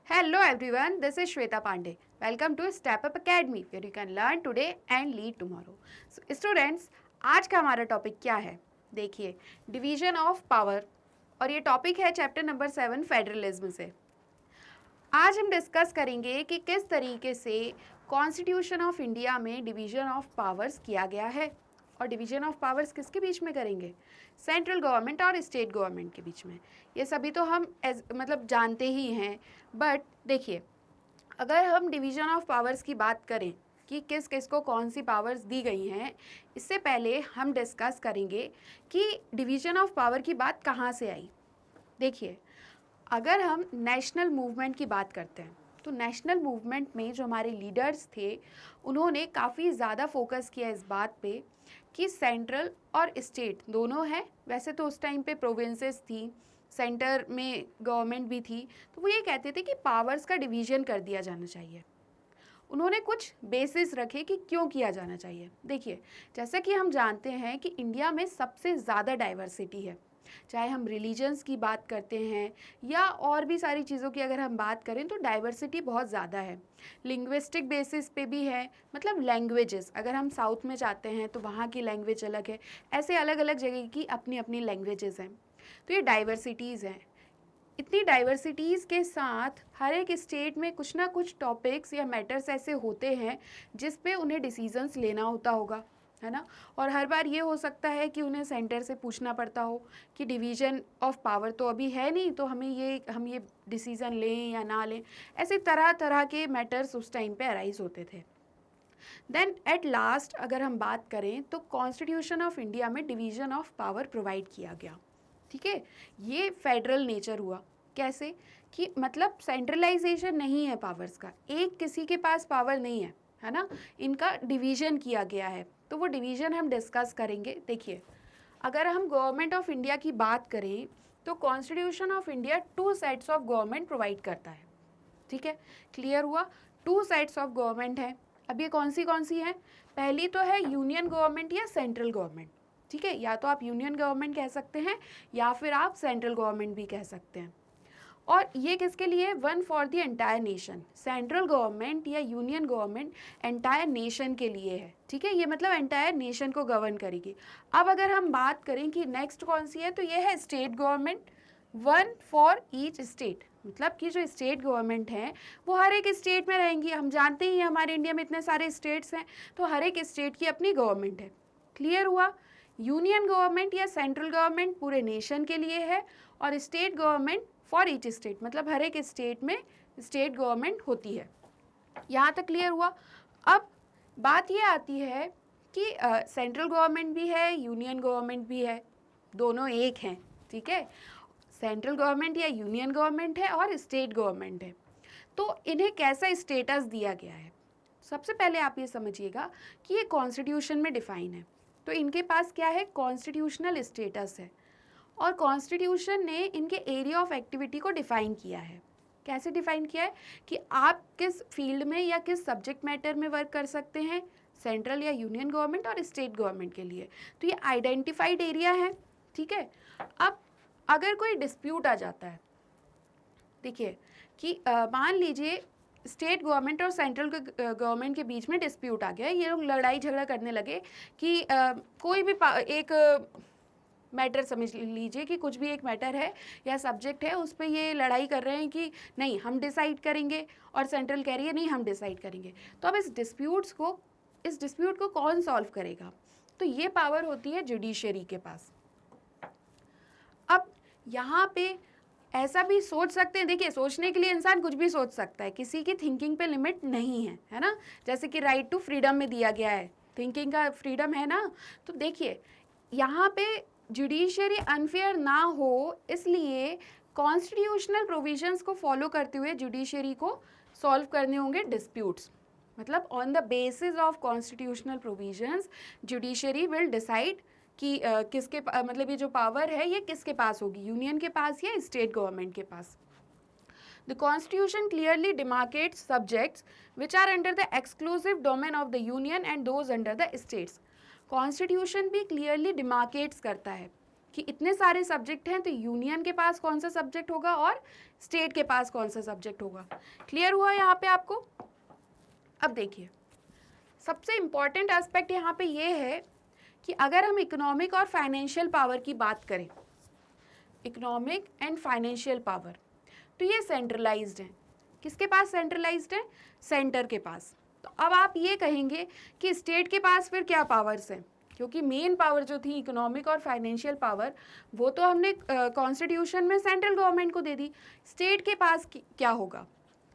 Hello everyone, this is Shweta Pandey. Welcome to Step Up Academy where you can learn today and lead tomorrow. So, students, आज का हमारा topic क्या है? देखिए, division of power और ये topic है चैप्टर नंबर 7 फेडरलिज्म से। आज हम डिस्कस करेंगे कि किस तरीके से कॉन्स्टिट्यूशन ऑफ इंडिया में डिवीजन ऑफ पावर्स किया गया है और डिवीजन ऑफ पावर्स किसके बीच में करेंगे? सेंट्रल गवर्नमेंट और स्टेट गवर्नमेंट के बीच में। ये सभी तो हम मतलब जानते ही हैं, बट देखिए, अगर हम डिवीजन ऑफ पावर्स की बात करें कि किस किस को कौन सी पावर्स दी गई हैं, इससे पहले हम डिस्कस करेंगे कि डिवीजन ऑफ पावर की बात कहाँ से आई। देखिए, अगर हम नेशनल मूवमेंट की बात करते हैं तो नेशनल मूवमेंट में जो हमारे लीडर्स थे उन्होंने काफ़ी ज़्यादा फोकस किया इस बात पे कि सेंट्रल और स्टेट दोनों हैं। वैसे तो उस टाइम पे प्रोविंसेस थी, सेंटर में गवर्नमेंट भी थी, तो वो ये कहते थे कि पावर्स का डिवीजन कर दिया जाना चाहिए। उन्होंने कुछ बेसिस रखे कि क्यों किया जाना चाहिए। देखिए, जैसा कि हम जानते हैं कि इंडिया में सबसे ज़्यादा डाइवर्सिटी है, चाहे हम रिलीजन्स की बात करते हैं या और भी सारी चीज़ों की अगर हम बात करें तो डाइवर्सिटी बहुत ज़्यादा है। लिंग्विस्टिक बेसिस पे भी है, मतलब लैंग्वेजेस, अगर हम साउथ में जाते हैं तो वहाँ की लैंग्वेज अलग है, ऐसे अलग अलग जगह की अपनी अपनी लैंग्वेजेस हैं। तो ये डाइवर्सिटीज़ हैं। इतनी डाइवर्सिटीज़ के साथ हर एक स्टेट में कुछ ना कुछ टॉपिक्स या मैटर्स ऐसे होते हैं जिस पे उन्हें डिसीजंस लेना होता होगा, है ना। और हर बार ये हो सकता है कि उन्हें सेंटर से पूछना पड़ता हो कि डिवीजन ऑफ पावर तो अभी है नहीं, तो हम ये डिसीज़न लें या ना लें। ऐसे तरह तरह के मैटर्स उस टाइम पे अराइज होते थे। देन एट लास्ट अगर हम बात करें तो कॉन्स्टिट्यूशन ऑफ इंडिया में डिवीजन ऑफ पावर प्रोवाइड किया गया। ठीक है, ये फेडरल नेचर हुआ। कैसे कि मतलब सेंट्रलाइजेशन नहीं है पावर्स का, एक किसी के पास पावर नहीं है ना, इनका डिवीजन किया गया है। तो वो डिवीजन हम डिस्कस करेंगे। देखिए, अगर हम गवर्नमेंट ऑफ इंडिया की बात करें तो constitution of India 2 sets of government provide करता है। ठीक है, क्लियर हुआ। 2 सेट्स ऑफ गवर्नमेंट है। अब ये कौन सी है? पहली तो है यूनियन गवर्नमेंट या सेंट्रल गवर्नमेंट। ठीक है, या तो आप यूनियन गवर्नमेंट कह सकते हैं या फिर आप सेंट्रल गवर्नमेंट भी कह सकते हैं। और ये किसके लिए? One for the entire nation. Central government या यूनियन गवर्नमेंट एंटायर नेशन के लिए है। ठीक है, ये मतलब एंटायर नेशन को गवर्न करेगी। अब अगर हम बात करें कि नेक्स्ट कौन सी है, तो ये है state government, one for each state. मतलब कि जो स्टेट गवर्नमेंट है वो हर एक स्टेट में रहेंगी। हम जानते ही हैं हमारे इंडिया में इतने सारे स्टेट्स हैं, तो हर एक स्टेट की अपनी गवर्नमेंट है। क्लियर हुआ। यूनियन गवर्नमेंट या सेंट्रल गवर्नमेंट पूरे नेशन के लिए है और state government for each state, मतलब हर एक स्टेट में स्टेट गवर्नमेंट होती है। यहाँ तक क्लियर हुआ। अब बात ये आती है कि सेंट्रल गवर्नमेंट भी है, यूनियन गवर्नमेंट भी है, दोनों एक हैं। ठीक है, सेंट्रल गवर्नमेंट या यूनियन गवर्नमेंट है और स्टेट गवर्नमेंट है, तो इन्हें कैसा स्टेटस दिया गया है? सबसे पहले आप ये समझिएगा कि ये कॉन्स्टिट्यूशन में डिफाइन है। तो इनके पास क्या है? कॉन्स्टिट्यूशनल स्टेटस है। और कॉन्स्टिट्यूशन ने इनके एरिया ऑफ एक्टिविटी को डिफाइन किया है। कैसे डिफाइन किया है? कि आप किस फील्ड में या किस सब्जेक्ट मैटर में वर्क कर सकते हैं, सेंट्रल या यूनियन गवर्नमेंट और स्टेट गवर्नमेंट के लिए। तो ये आइडेंटिफाइड एरिया है। ठीक है, अब अगर कोई डिस्प्यूट आ जाता है, देखिए कि मान लीजिए स्टेट गवर्नमेंट और सेंट्रल गवर्नमेंट के बीच में डिस्प्यूट आ गया, ये लोग लड़ाई झगड़ा करने लगे कि कोई भी एक मैटर समझ लीजिए कि कुछ भी एक मैटर है या सब्जेक्ट है, उस पर ये लड़ाई कर रहे हैं कि नहीं हम डिसाइड करेंगे और सेंट्रल कह रही है नहीं हम डिसाइड करेंगे। तो अब इस डिस्प्यूट को कौन सॉल्व करेगा? तो ये पावर होती है जुडिशरी के पास। अब यहाँ पे ऐसा भी सोच सकते हैं, देखिए सोचने के लिए इंसान कुछ भी सोच सकता है, किसी की थिंकिंग पे लिमिट नहीं है ना। जैसे कि राइट टू फ्रीडम में दिया गया है, थिंकिंग का फ्रीडम है ना। तो देखिए यहाँ पे जुडिशरी अनफेयर ना हो, इसलिए कॉन्स्टिट्यूशनल प्रोविजंस को फॉलो करते हुए जुडिशरी को सॉल्व करने होंगे डिस्प्यूट्स। मतलब on the basis of constitutional provisions judiciary will decide कि किसके मतलब ये जो पावर है ये किसके पास होगी, यूनियन के पास या स्टेट गवर्नमेंट के पास। The Constitution clearly demarcates subjects which are under the exclusive domain of the Union and those under the states. Constitution भी clearly demarcates करता है कि इतने सारे सब्जेक्ट हैं तो यूनियन के पास कौन सा सब्जेक्ट होगा और स्टेट के पास कौन सा सब्जेक्ट होगा। क्लियर हुआ यहाँ पे आपको। अब देखिए सबसे इम्पॉर्टेंट एस्पेक्ट यहाँ पे ये है कि अगर हम इकोनॉमिक और फाइनेंशियल पावर की बात करें, इकोनॉमिक एंड फाइनेंशियल पावर, तो ये सेंट्रलाइज्ड है। किसके पास सेंट्रलाइज्ड है? सेंटर के पास। तो अब आप ये कहेंगे कि स्टेट के पास फिर क्या पावर्स हैं, क्योंकि मेन पावर जो थी इकोनॉमिक और फाइनेंशियल पावर वो तो हमने कॉन्स्टिट्यूशन में सेंट्रल गवर्नमेंट को दे दी, स्टेट के पास क्या होगा।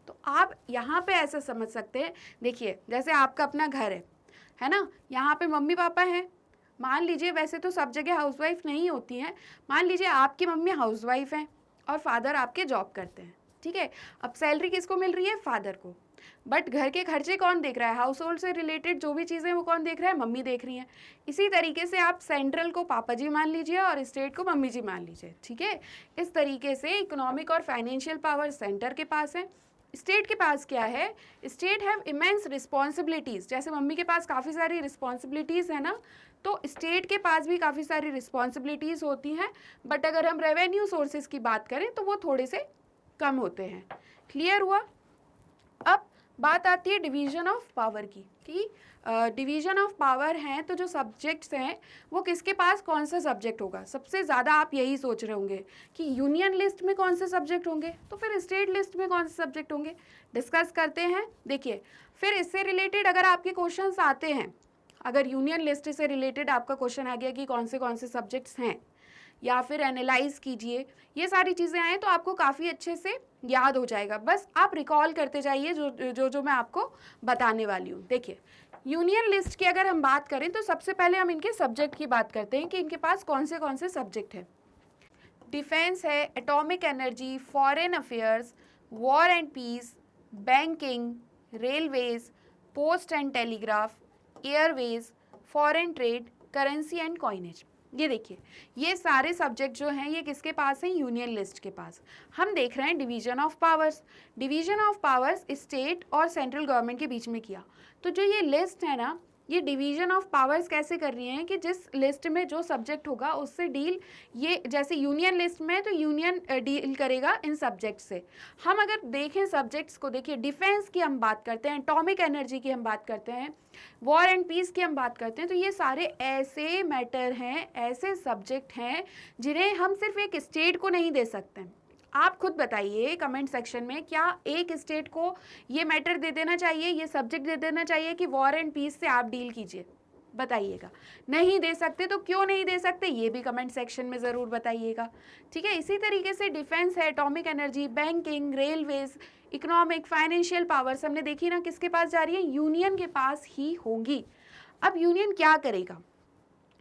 तो आप यहाँ पे ऐसा समझ सकते हैं, देखिए जैसे आपका अपना घर है ना, यहाँ पे मम्मी पापा हैं, मान लीजिए वैसे तो सब जगह हाउसवाइफ नहीं होती हैं, मान लीजिए आपकी मम्मी हाउसवाइफ हैं और फादर आपके जॉब करते हैं, ठीक है। अब सैलरी किसको मिल रही है? फादर को। बट घर के खर्चे कौन देख रहा है? हाउस होल्ड से रिलेटेड जो भी चीज़ें वो कौन देख रहा है? मम्मी देख रही हैं। इसी तरीके से आप सेंट्रल को पापा जी मान लीजिए और स्टेट को मम्मी जी मान लीजिए, ठीक है। इस तरीके से इकोनॉमिक और फाइनेंशियल पावर सेंटर के पास है। स्टेट के पास क्या है? State have immense responsibilities. जैसे मम्मी के पास काफ़ी सारी रिस्पॉन्सिबिलिटीज़ है ना, तो स्टेट के पास भी काफ़ी सारी रिस्पॉन्सिबिलिटीज़ होती हैं। बट अगर हम रेवेन्यू सोर्सेज की बात करें तो वो थोड़े से कम होते हैं। क्लियर हुआ। अब बात आती है डिवीज़न ऑफ पावर की, कि डिवीज़न ऑफ पावर हैं तो जो सब्जेक्ट्स हैं वो किसके पास कौन सा सब्जेक्ट होगा। सबसे ज़्यादा आप यही सोच रहे होंगे कि यूनियन लिस्ट में कौन से सब्जेक्ट होंगे, तो फिर स्टेट लिस्ट में कौन से सब्जेक्ट होंगे। डिस्कस करते हैं। देखिए फिर इससे रिलेटेड अगर आपके क्वेश्चंस आते हैं, अगर यूनियन लिस्ट से रिलेटेड आपका क्वेश्चन आ गया कि कौन से सब्जेक्ट्स हैं, या फिर एनालाइज कीजिए, ये सारी चीज़ें आएँ तो आपको काफ़ी अच्छे से याद हो जाएगा। बस आप रिकॉल करते जाइए जो मैं आपको बताने वाली हूँ। देखिए यूनियन लिस्ट की अगर हम बात करें तो सबसे पहले हम इनके सब्जेक्ट की बात करते हैं कि इनके पास कौन से सब्जेक्ट हैं। डिफेंस है, atomic energy, foreign affairs, war and peace, banking, railways, post and telegraph, airways, foreign trade, currency and coinage. ये देखिए ये सारे सब्जेक्ट जो हैं ये किसके पास हैं? यूनियन लिस्ट के पास। हम देख रहे हैं division of powers. Division of powers state और सेंट्रल गवर्नमेंट के बीच में किया। तो जो ये लिस्ट है ना, ये डिवीज़न ऑफ पावर्स कैसे कर रही हैं कि जिस लिस्ट में जो सब्जेक्ट होगा उससे डील, ये जैसे यूनियन लिस्ट में है तो यूनियन डील करेगा इन सब्जेक्ट से। हम अगर देखें सब्जेक्ट्स को, देखिए डिफेंस की हम बात करते हैं, एटॉमिक एनर्जी की हम बात करते हैं, वॉर एंड पीस की हम बात करते हैं, तो ये सारे ऐसे मैटर हैं, ऐसे सब्जेक्ट हैं जिन्हें हम सिर्फ एक स्टेट को नहीं दे सकते। आप खुद बताइए कमेंट सेक्शन में, क्या एक स्टेट को ये मैटर दे देना चाहिए, ये सब्जेक्ट दे देना चाहिए कि वॉर एंड पीस से आप डील कीजिए? बताइएगा। नहीं दे सकते तो क्यों नहीं दे सकते, ये भी कमेंट सेक्शन में ज़रूर बताइएगा, ठीक है। इसी तरीके से डिफेंस है, atomic energy, banking, railways, economic, financial powers हमने देखी ना किसके पास जा रही है? यूनियन के पास ही होंगी। अब यूनियन क्या करेगा?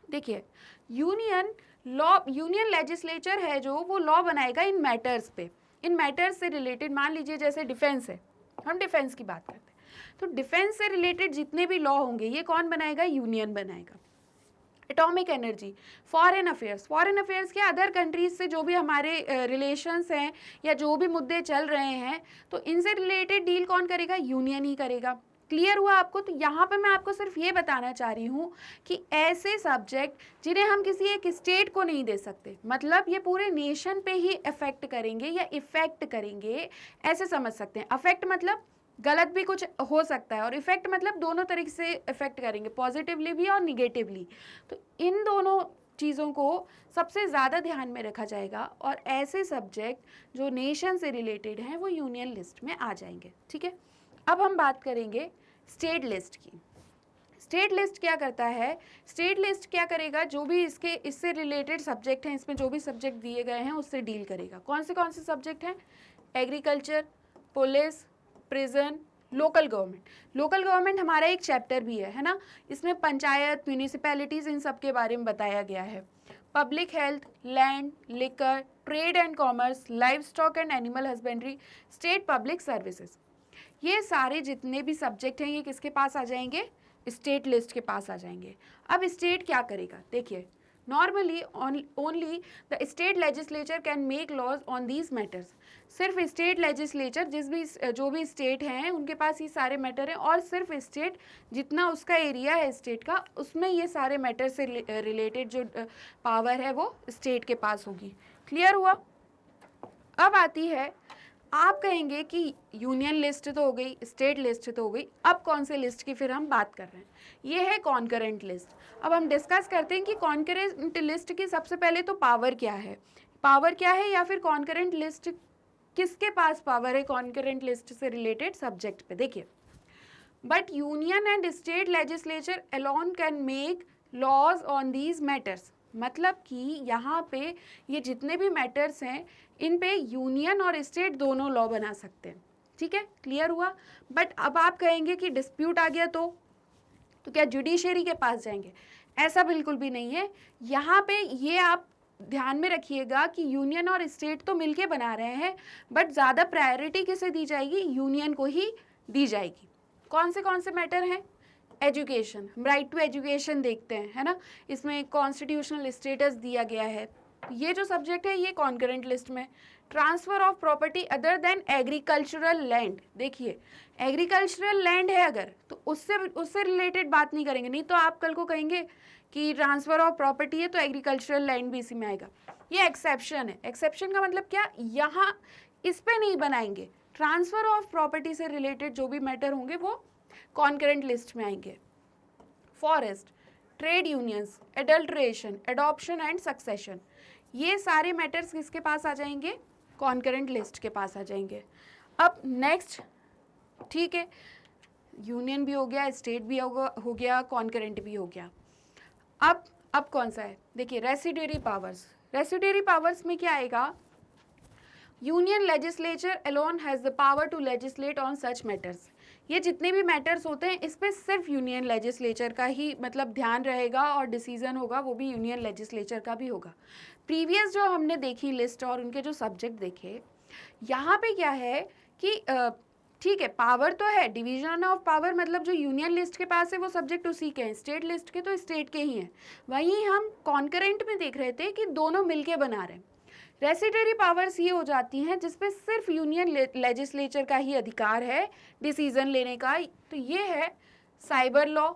देखिए यूनियन लेजिस्लेचर है जो वो लॉ बनाएगा इन मैटर्स पे, इन मैटर्स से रिलेटेड। मान लीजिए जैसे डिफेंस है, हम डिफेंस की बात करते हैं, तो डिफेंस से रिलेटेड जितने भी लॉ होंगे ये कौन बनाएगा? यूनियन बनाएगा। एटॉमिक एनर्जी, फॉरेन अफेयर्स के अदर कंट्रीज से जो भी हमारे रिलेशंस हैं या जो भी मुद्दे चल रहे हैं तो इनसे रिलेटेड डील कौन करेगा? यूनियन ही करेगा। क्लियर हुआ आपको? तो यहाँ पे मैं आपको सिर्फ ये बताना चाह रही हूँ कि ऐसे सब्जेक्ट जिन्हें हम किसी एक स्टेट को नहीं दे सकते, मतलब ये पूरे नेशन पे ही इफेक्ट करेंगे या इफेक्ट करेंगे, ऐसे समझ सकते हैं। अफेक्ट मतलब गलत भी कुछ हो सकता है और इफेक्ट मतलब दोनों तरीके से इफेक्ट करेंगे, पॉजिटिवली भी और निगेटिवली। तो इन दोनों चीज़ों को सबसे ज़्यादा ध्यान में रखा जाएगा और ऐसे सब्जेक्ट जो नेशन से रिलेटेड हैं वो यूनियन लिस्ट में आ जाएंगे, ठीक है। अब हम बात करेंगे स्टेट लिस्ट की। स्टेट लिस्ट क्या करता है? स्टेट लिस्ट क्या करेगा? जो भी इससे रिलेटेड सब्जेक्ट हैं, इसमें जो भी सब्जेक्ट दिए गए हैं उससे डील करेगा। कौन से सब्जेक्ट हैं? Agriculture, police, prison, local government हमारा एक चैप्टर भी है ना, इसमें पंचायत, म्यूनिसिपैलिटीज़, इन सब के बारे में बताया गया है। Public health, land, liquor, trade and commerce, live stock and animal husbandry, state public services, ये सारे जितने भी सब्जेक्ट हैं ये किसके पास आ जाएंगे? स्टेट लिस्ट के पास आ जाएंगे। अब स्टेट क्या करेगा? देखिए normally only the state legislature can make laws on these matters. सिर्फ स्टेट लेजिस्लेचर जो भी स्टेट हैं उनके पास ये सारे मैटर हैं, और सिर्फ स्टेट जितना उसका एरिया है स्टेट का, उसमें ये सारे मैटर से रिलेटेड जो पावर है वो स्टेट के पास होगी। क्लियर हुआ? अब आती है, आप कहेंगे कि यूनियन लिस्ट तो हो गई, स्टेट लिस्ट तो हो गई, अब कौन से लिस्ट की फिर हम बात कर रहे हैं? ये है कॉन्करेंट लिस्ट। अब हम डिस्कस करते हैं कि कॉन्करेंट लिस्ट की सबसे पहले तो पावर क्या है, पावर क्या है, या फिर कॉन्करेंट लिस्ट किसके पास पावर है कॉन्करेंट लिस्ट से रिलेटेड सब्जेक्ट पे। देखिए, but union and state legislature alone can make laws on these matters. मतलब कि यहाँ पे ये जितने भी मैटर्स हैं इन पे यूनियन और स्टेट दोनों लॉ बना सकते हैं। ठीक है, क्लियर हुआ? बट अब आप कहेंगे कि डिस्प्यूट आ गया तो क्या जुडिशरी के पास जाएंगे? ऐसा बिल्कुल भी नहीं है। यहाँ पे ये आप ध्यान में रखिएगा कि यूनियन और स्टेट तो मिलके बना रहे हैं, बट ज़्यादा प्रायोरिटी किसे दी जाएगी? यूनियन को ही दी जाएगी। कौन से मैटर हैं? एजुकेशन, हम राइट टू एजुकेशन देखते हैं, है ना, इसमें कॉन्स्टिट्यूशनल स्टेटस दिया गया है, ये जो सब्जेक्ट है ये कॉन्करेंट लिस्ट में। Transfer of property other than agricultural land, देखिए एग्रीकल्चरल लैंड है अगर, तो उससे रिलेटेड बात नहीं करेंगे, नहीं तो आप कल को कहेंगे कि ट्रांसफर ऑफ प्रॉपर्टी है तो एग्रीकल्चरल लैंड भी इसी में आएगा। ये एक्सेप्शन है। एक्सेप्शन का मतलब क्या? यहाँ इस पे नहीं बनाएंगे। ट्रांसफर ऑफ प्रॉपर्टी से रिलेटेड जो भी मैटर होंगे वो कॉन्करेंट लिस्ट में आएंगे। Forest, trade unions, adulteration, adoption and succession, ये सारे मैटर्स किसके पास आ जाएंगे? कॉन्करेंट लिस्ट के पास आ जाएंगे। अब नेक्स्ट, ठीक है, यूनियन भी हो गया, स्टेट भी हो गया, कॉन्करेंट भी हो गया। अब कौन सा है? देखिए, रेसिड्यूरी पावर्स। रेसिड्यूरी पावर्स में क्या आएगा? Union legislature alone has the power to legislate on such matters. ये जितने भी मैटर्स होते हैं इस पे सिर्फ यूनियन लेजिस्लेचर का ही मतलब ध्यान रहेगा, और डिसीजन होगा वो भी यूनियन लेजिस्लेचर का भी होगा। प्रीवियस जो हमने देखी लिस्ट और उनके जो सब्जेक्ट देखे, यहाँ पे क्या है कि ठीक है, पावर तो है, डिवीजन ऑफ पावर मतलब जो यूनियन लिस्ट के पास है वो सब्जेक्ट उसी के हैं, स्टेट लिस्ट के तो स्टेट के ही हैं। वहीं हम कॉन्करेंट में देख रहे थे कि दोनों मिलके बना रहे हैं। रेसिड्यूरी पावर्स ये हो जाती हैं जिसपे सिर्फ यूनियन लेजिस्लेचर का ही अधिकार है डिसीजन लेने का, तो ये है साइबर लॉ।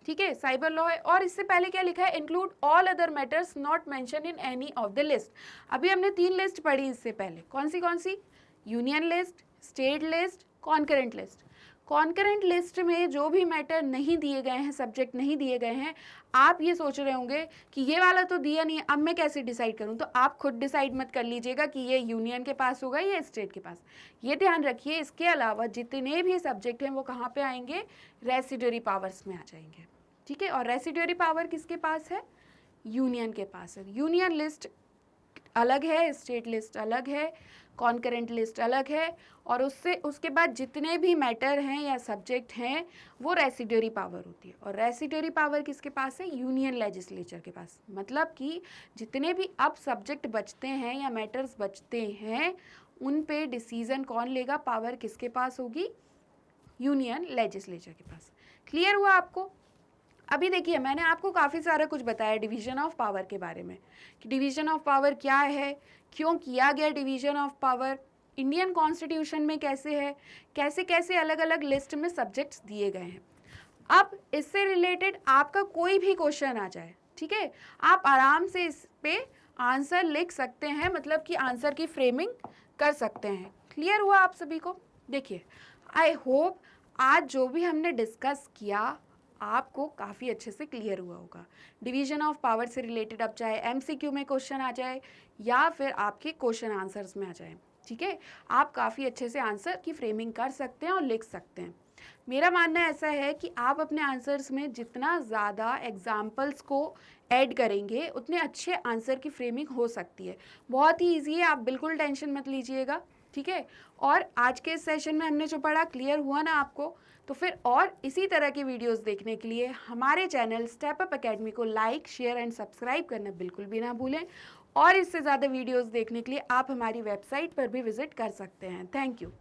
ठीक है, साइबर लॉ है। और इससे पहले क्या लिखा है? Include all other matters not mention in any of the list. अभी हमने 3 लिस्ट पढ़ी इससे पहले, कौन सी? Union list, state list, concurrent list. Concurrent list में जो भी मैटर नहीं दिए गए हैं, सब्जेक्ट नहीं दिए गए हैं, आप ये सोच रहे होंगे कि ये वाला तो दिया नहीं है, अब मैं कैसे डिसाइड करूं? तो आप खुद डिसाइड मत कर लीजिएगा कि ये यूनियन के पास होगा या स्टेट के पास। ये ध्यान रखिए, इसके अलावा जितने भी सब्जेक्ट हैं वो कहाँ पे आएंगे? रेसिड्यूरी पावर्स में आ जाएंगे। ठीक है, और रेसिड्यूरी पावर किसके पास है? यूनियन के पास है। यूनियन लिस्ट अलग है, स्टेट लिस्ट अलग है, कॉन्करेंट लिस्ट अलग है, और उसके बाद जितने भी मैटर हैं या सब्जेक्ट हैं वो रेसिड्यूरी पावर होती है। और रेसिड्यूरी पावर किसके पास है? यूनियन लेजिस्लेचर के पास। मतलब कि जितने भी अब सब्जेक्ट बचते हैं या मैटर्स बचते हैं उन पे डिसीजन कौन लेगा? पावर किसके पास होगी? यूनियन लेजिस्लेचर के पास। क्लियर हुआ आपको? अभी देखिए, मैंने आपको काफ़ी सारा कुछ बताया डिवीज़न ऑफ पावर के बारे में, कि डिवीज़न ऑफ पावर क्या है, क्यों किया गया division of power, Indian constitution में कैसे है, कैसे कैसे अलग अलग लिस्ट में सब्जेक्ट्स दिए गए हैं। अब इससे रिलेटेड आपका कोई भी क्वेश्चन आ जाए, ठीक है, आप आराम से इस पे आंसर लिख सकते हैं, मतलब कि आंसर की फ्रेमिंग कर सकते हैं। क्लियर हुआ आप सभी को? देखिए, आई होप आज जो भी हमने डिस्कस किया आपको काफ़ी अच्छे से क्लियर हुआ होगा। डिवीजन ऑफ पावर से रिलेटेड अब चाहे एमसीक्यू में क्वेश्चन आ जाए या फिर आपके क्वेश्चन आंसर्स में आ जाए, ठीक है, आप काफ़ी अच्छे से आंसर की फ्रेमिंग कर सकते हैं और लिख सकते हैं। मेरा मानना ऐसा है कि आप अपने आंसर्स में जितना ज़्यादा एग्जाम्पल्स को ऐड करेंगे उतने अच्छे आंसर की फ्रेमिंग हो सकती है। बहुत ही ईजी है, आप बिल्कुल टेंशन मत लीजिएगा, ठीक है। और आज के इस सेशन में हमने जो पढ़ा क्लियर हुआ ना आपको? तो फिर और इसी तरह की वीडियोस देखने के लिए हमारे चैनल स्टेप अप एकेडमी को लाइक, शेयर एंड सब्सक्राइब करना बिल्कुल भी ना भूलें। और इससे ज़्यादा वीडियोस देखने के लिए आप हमारी वेबसाइट पर भी विजिट कर सकते हैं। Thank you.